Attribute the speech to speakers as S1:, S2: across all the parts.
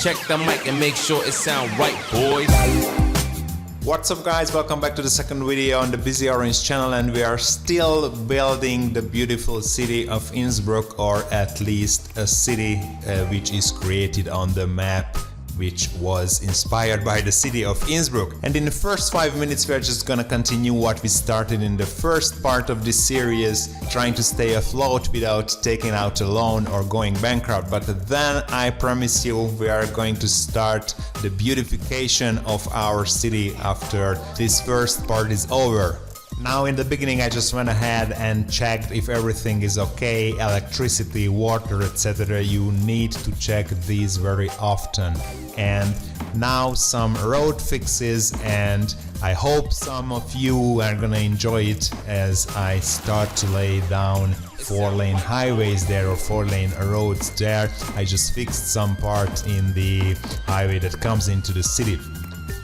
S1: check the mic and make sure it sound right, boys.
S2: What's up guys, welcome back to the second video on the Busy Orange channel, and we are still building the beautiful city of Innsbruck, or at least a city which is created on the map, which was inspired by the city of Innsbruck. And in the first 5 minutes we are just gonna continue what we started in the first part of this series, trying to stay afloat without taking out a loan or going bankrupt. But then I promise you we are going to start the beautification of our city after this first part is over. Now in the beginning I just went ahead and checked if everything is okay, electricity, water, etc. You need to check these very often. And now some road fixes, and I hope some of you are gonna enjoy it as I start to lay down 4-lane highways there, or 4-lane roads there. I just fixed some part in the highway that comes into the city.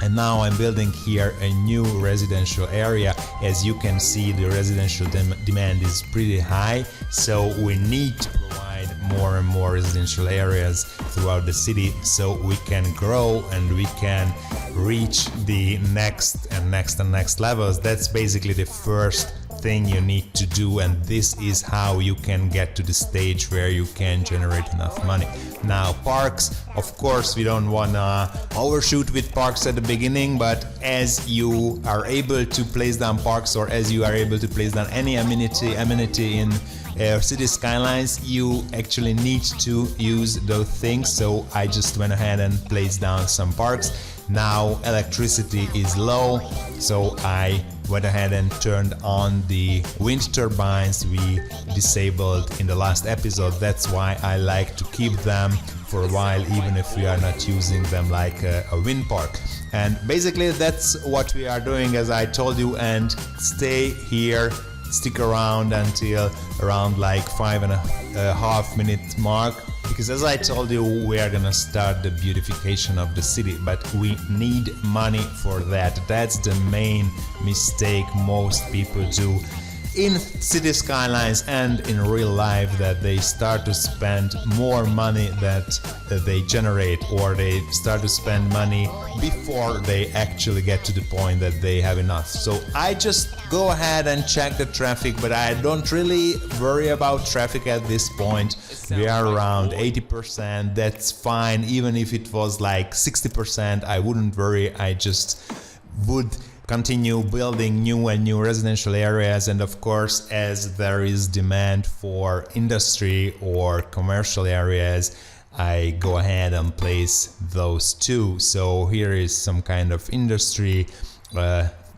S2: And now I'm building here a new residential area. As you can see, the residential demand is pretty high, so we need to provide more and more residential areas throughout the city so we can grow and we can reach the next and next levels. That's basically the first thing you need to do, and this is how you can get to the stage where you can generate enough money. Now parks, of course we don't wanna overshoot with parks at the beginning, but as you are able to place down parks, or as you are able to place down any amenity in Cities Skylines, you actually need to use those things. So I just went ahead and placed down some parks. Now electricity is low, so I went ahead and turned on the wind turbines we disabled in the last episode. That's why I like to keep them for a while, even if we are not using them like a wind park. And basically that's what we are doing, as I told you, and stay here, stick around until around like 5.5 minute mark, because as I told you, we are gonna start the beautification of the city, but we need money for that. That's the main mistake most people do in City Skylines and in real life, that they start to spend more money that they generate, or they start to spend money before they actually get to the point that they have enough. So I just go ahead and check the traffic, but I don't really worry about traffic at this point. We are around 80%, that's fine. Even if it was like 60%, I wouldn't worry. I just would continue building new and new residential areas, and of course, as there is demand for industry or commercial areas, I go ahead and place those too. So here is some kind of industry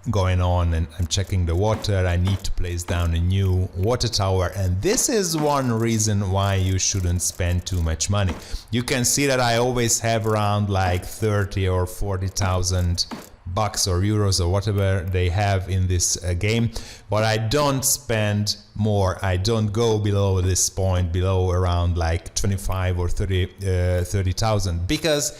S2: going on, and I'm checking the water. I need to place down a new water tower, and this is one reason why you shouldn't spend too much money. You can see that I always have around like 30 or 40,000 bucks or euros or whatever they have in this game, but I don't spend more. I don't go below this point, below around like 25 or 30,000, because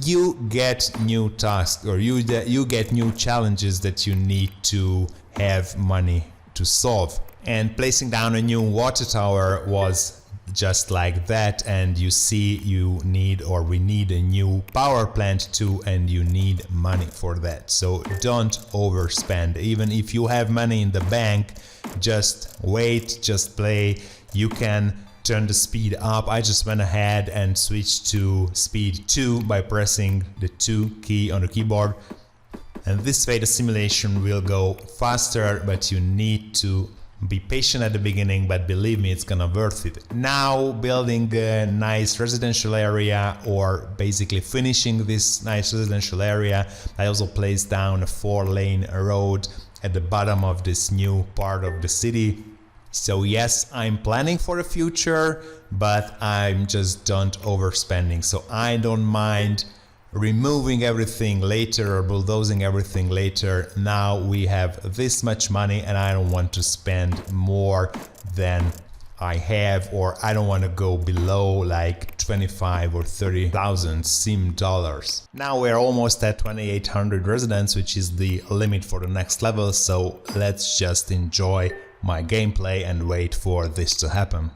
S2: you get new tasks, or you get new challenges that you need to have money to solve. And placing down a new water tower was just like that, and you see you need, or we need a new power plant too, and you need money for that. So don't overspend. Even if you have money in the bank, just wait, just play. You can turn the speed up. I just went ahead and switched to speed 2 by pressing the 2 key on the keyboard, and this way the simulation will go faster, but you need to be patient at the beginning, but believe me, it's gonna worth it. Now building a nice residential area, or basically finishing this nice residential area, I also placed down a 4-lane road at the bottom of this new part of the city. So yes, I'm planning for the future, but I'm just don't overspending. So I don't mind removing everything later or bulldozing everything later. Now we have this much money, and I don't want to spend more than I have, or I don't want to go below like 25 or 30,000 sim dollars. Now we're almost at 2,800 residents, which is the limit for the next level. So let's just enjoy my gameplay and wait for this to happen.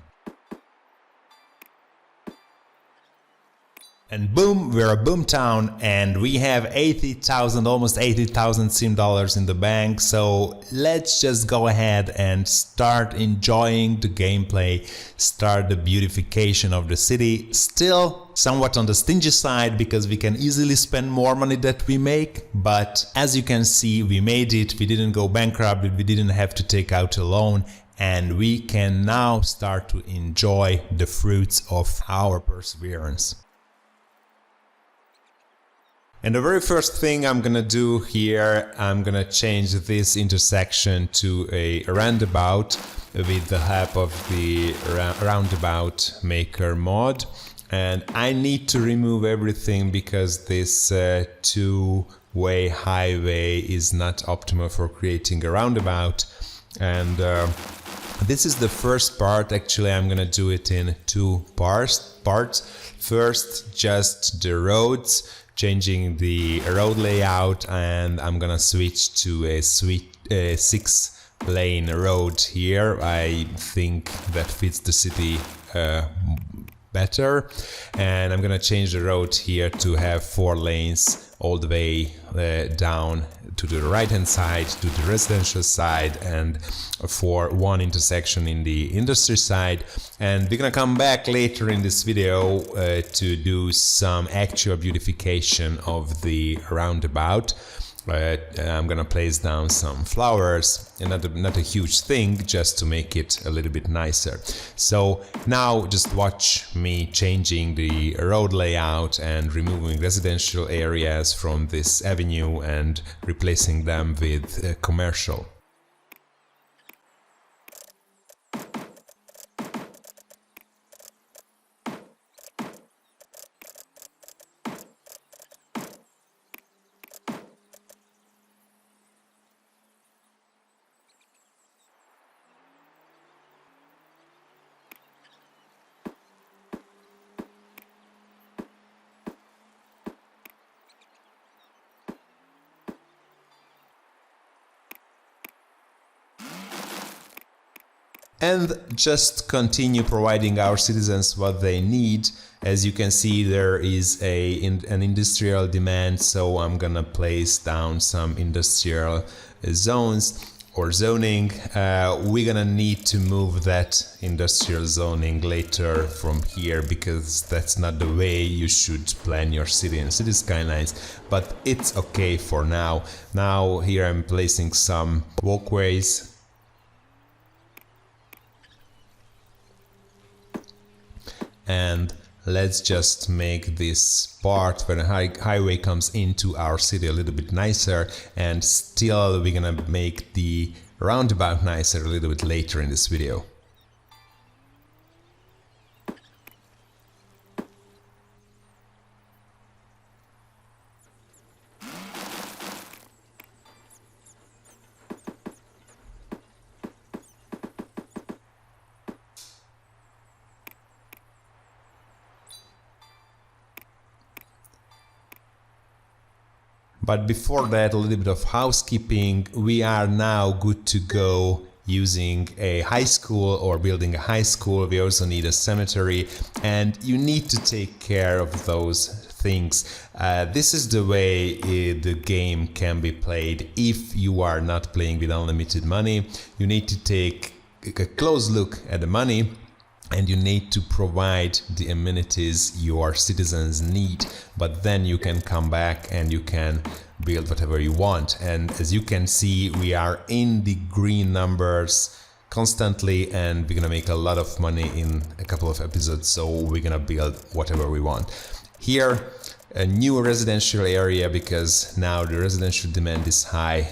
S2: And boom, we're a boom town, and we have 80,000, almost 80,000 sim dollars in the bank. So let's just go ahead and start enjoying the gameplay, start the beautification of the city. Still somewhat on the stingy side because we can easily spend more money that we make. But as you can see, we made it. We didn't go bankrupt. We didn't have to take out a loan. And we can now start to enjoy the fruits of our perseverance. And the very first thing I'm gonna do here, I'm gonna change this intersection to a roundabout with the help of the Roundabout Maker mod. And I need to remove everything because this two-way highway is not optimal for creating a roundabout. And this is the first part. Actually, I'm gonna do it in two parts. First, just the roads, changing the road layout, and I'm gonna switch to a 6-lane road here. I think that fits the city better, and I'm gonna change the road here to have 4 lanes all the way down to the right hand side, to the residential side, and for 1 intersection in the industry side. And we're gonna come back later in this video to do some actual beautification of the roundabout. I'm gonna place down some flowers, and not a huge thing, just to make it a little bit nicer. So now just watch me changing the road layout and removing residential areas from this avenue and replacing them with commercial. And just continue providing our citizens what they need. As you can see, there is an industrial demand, so I'm gonna place down some industrial zones or zoning. We're gonna need to move that industrial zoning later from here, because that's not the way you should plan your city in Cities Skylines, but it's okay for now. Now here I'm placing some walkways. And let's just make this part where the highway comes into our city a little bit nicer, and still we're gonna make the roundabout nicer a little bit later in this video. But before that, a little bit of housekeeping. We are now good to go using a high school or building a high school. We also need a cemetery, and you need to take care of those things. This is the way the game can be played if you are not playing with unlimited money. You need to take a close look at the money, and you need to provide the amenities your citizens need, but then you can come back and you can build whatever you want. And as you can see, we are in the green numbers constantly, and we're gonna make a lot of money in a couple of episodes, so we're gonna build whatever we want. Here, a new residential area, because now the residential demand is high.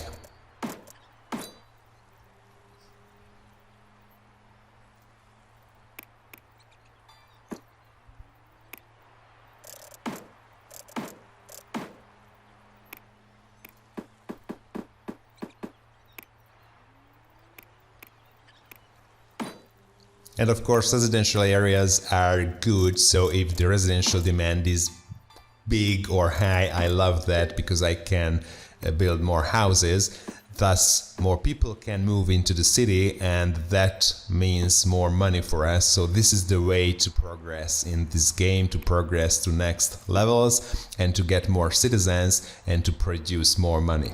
S2: And of course, residential areas are good, so if the residential demand is big or high, I love that because I can build more houses. thus more people can move into the city, and that means more money for us. So this is the way to progress in this game, to progress to next levels and to get more citizens and to produce more money.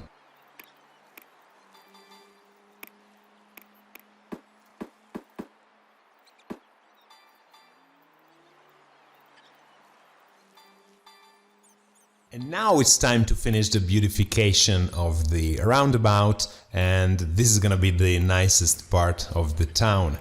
S2: And now it's time to finish the beautification of the roundabout, and this is gonna be the nicest part of the town.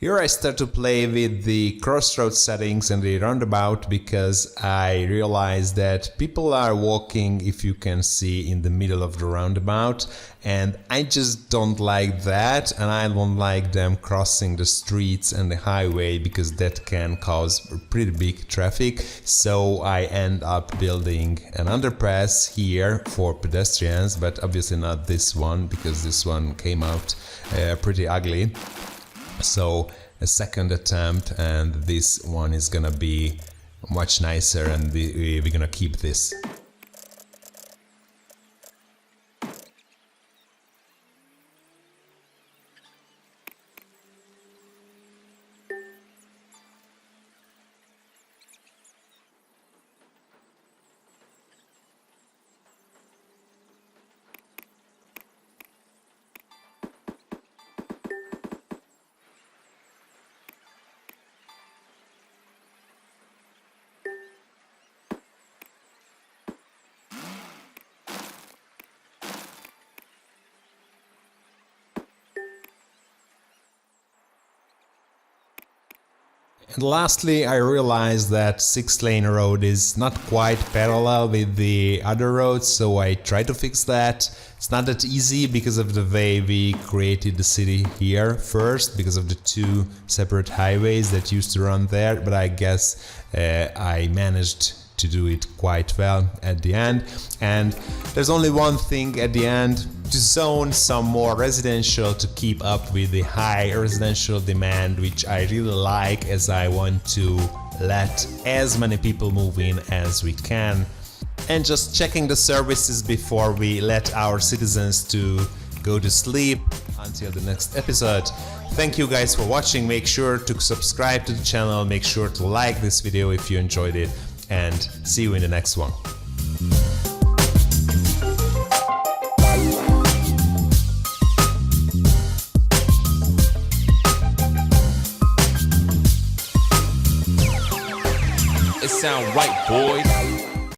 S2: Here I start to play with the crossroad settings and the roundabout because I realized that people are walking, if you can see, in the middle of the roundabout, and I just don't like that, and I don't like them crossing the streets and the highway because that can cause pretty big traffic. So I end up building an underpass here for pedestrians, but obviously not this one because this one came out pretty ugly. So a second attempt, and this one is gonna be much nicer, and we're gonna keep this. And lastly, I realized that 6-lane road is not quite parallel with the other roads, so I tried to fix that. It's not that easy because of the way we created the city here first, because of the two separate highways that used to run there, but I guess I managed to do it quite well at the end. And there's only one thing at the end: to zone some more residential to keep up with the high residential demand, which I really like, as I want to let as many people move in as we can. And just checking the services before we let our citizens to go to sleep until the next episode. Thank you guys for watching. Make sure to subscribe to the channel, make sure to like this video if you enjoyed it, and see you in the next one.
S1: It sound right, boys.